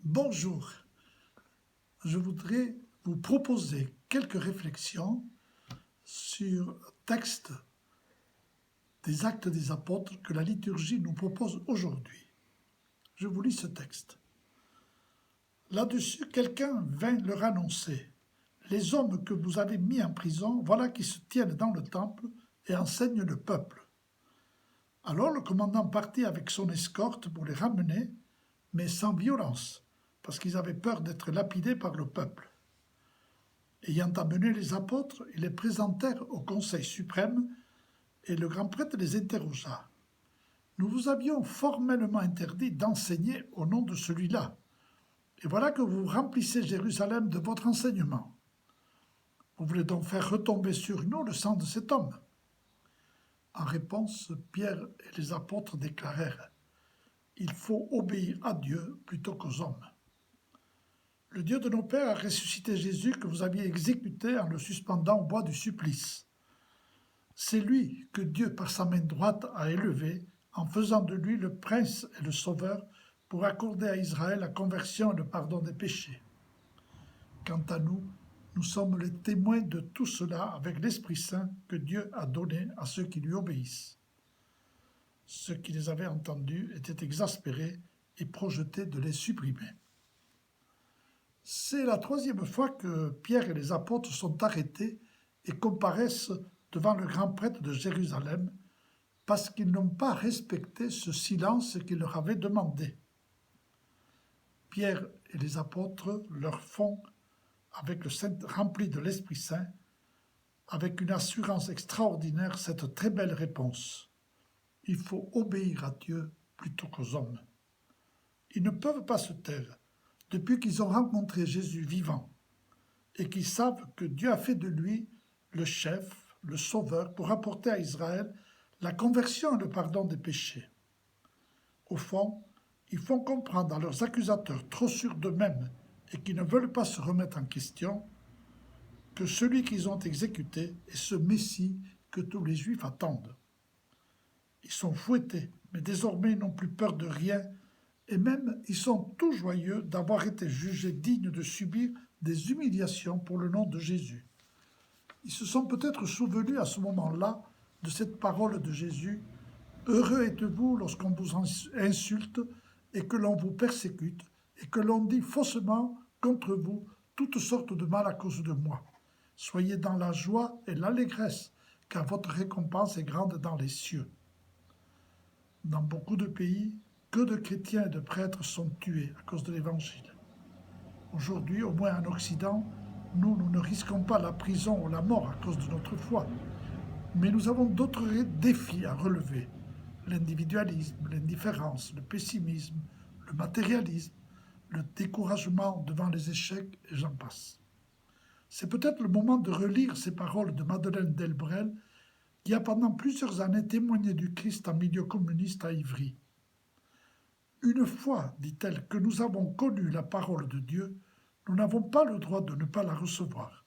Bonjour, je voudrais vous proposer quelques réflexions sur le texte des Actes des Apôtres que la liturgie nous propose aujourd'hui. Je vous lis ce texte. Là-dessus, quelqu'un vint leur annoncer: « Les hommes que vous avez mis en prison, voilà qui se tiennent dans le temple et enseignent le peuple. » Alors le commandant partit avec son escorte pour les ramener, mais sans violence, parce qu'ils avaient peur d'être lapidés par le peuple. Ayant amené les apôtres, ils les présentèrent au Conseil suprême, et le grand prêtre les interrogea. « Nous vous avions formellement interdit d'enseigner au nom de celui-là, et voilà que vous remplissez Jérusalem de votre enseignement. Vous voulez donc faire retomber sur nous le sang de cet homme ?» En réponse, Pierre et les apôtres déclarèrent: « Il faut obéir à Dieu plutôt qu'aux hommes. Le Dieu de nos pères a ressuscité Jésus que vous aviez exécuté en le suspendant au bois du supplice. C'est lui que Dieu, par sa main droite, a élevé, en faisant de lui le prince et le sauveur, pour accorder à Israël la conversion et le pardon des péchés. Quant à nous, nous sommes les témoins de tout cela avec l'Esprit Saint que Dieu a donné à ceux qui lui obéissent. » Ceux qui les avaient entendus étaient exaspérés et projetaient de les supprimer. C'est la troisième fois que Pierre et les apôtres sont arrêtés et comparaissent devant le grand prêtre de Jérusalem parce qu'ils n'ont pas respecté ce silence qu'il leur avait demandé. Pierre et les apôtres leur font, avec le Saint rempli de l'Esprit Saint, avec une assurance extraordinaire, cette très belle réponse. Il faut obéir à Dieu plutôt qu'aux hommes. Ils ne peuvent pas se taire depuis qu'ils ont rencontré Jésus vivant et qu'ils savent que Dieu a fait de lui le chef, le sauveur, pour apporter à Israël la conversion et le pardon des péchés. Au fond, ils font comprendre à leurs accusateurs trop sûrs d'eux-mêmes et qui ne veulent pas se remettre en question que celui qu'ils ont exécuté est ce Messie que tous les Juifs attendent. Ils sont fouettés, mais désormais ils n'ont plus peur de rien, et même ils sont tout joyeux d'avoir été jugés dignes de subir des humiliations pour le nom de Jésus. Ils se sont peut-être souvenus à ce moment-là de cette parole de Jésus: « Heureux êtes-vous lorsqu'on vous insulte et que l'on vous persécute et que l'on dit faussement contre vous toutes sortes de mal à cause de moi. Soyez dans la joie et l'allégresse, car votre récompense est grande dans les cieux. » Dans beaucoup de pays, que de chrétiens et de prêtres sont tués à cause de l'Évangile. Aujourd'hui, au moins en Occident, nous ne risquons pas la prison ou la mort à cause de notre foi. Mais nous avons d'autres défis à relever: l'individualisme, l'indifférence, le pessimisme, le matérialisme, le découragement devant les échecs, et j'en passe. C'est peut-être le moment de relire ces paroles de Madeleine Delbrel, qui a pendant plusieurs années témoigné du Christ en milieu communiste à Ivry. Une fois, dit-elle, que nous avons connu la parole de Dieu, nous n'avons pas le droit de ne pas la recevoir.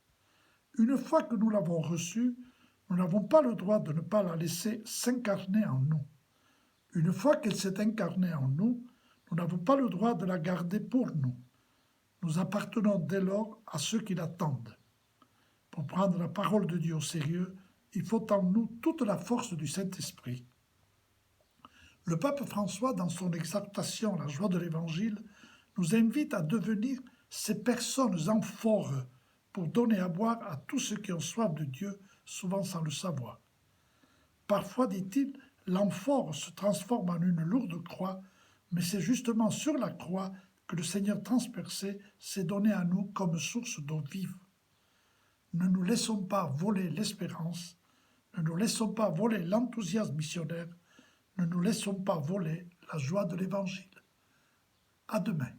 Une fois que nous l'avons reçue, nous n'avons pas le droit de ne pas la laisser s'incarner en nous. Une fois qu'elle s'est incarnée en nous, nous n'avons pas le droit de la garder pour nous. Nous appartenons dès lors à ceux qui l'attendent. Pour prendre la parole de Dieu au sérieux, il faut en nous toute la force du Saint-Esprit. Le pape François, dans son exhortation à la joie de l'Évangile, nous invite à devenir ces personnes amphores pour donner à boire à tous ceux qui ont soif de Dieu, souvent sans le savoir. Parfois, dit-il, l'amphore se transforme en une lourde croix, mais c'est justement sur la croix que le Seigneur transpercé s'est donné à nous comme source d'eau vive. Ne nous laissons pas voler l'espérance, ne nous laissons pas voler l'enthousiasme missionnaire, ne nous laissons pas voler la joie de l'Évangile. À demain.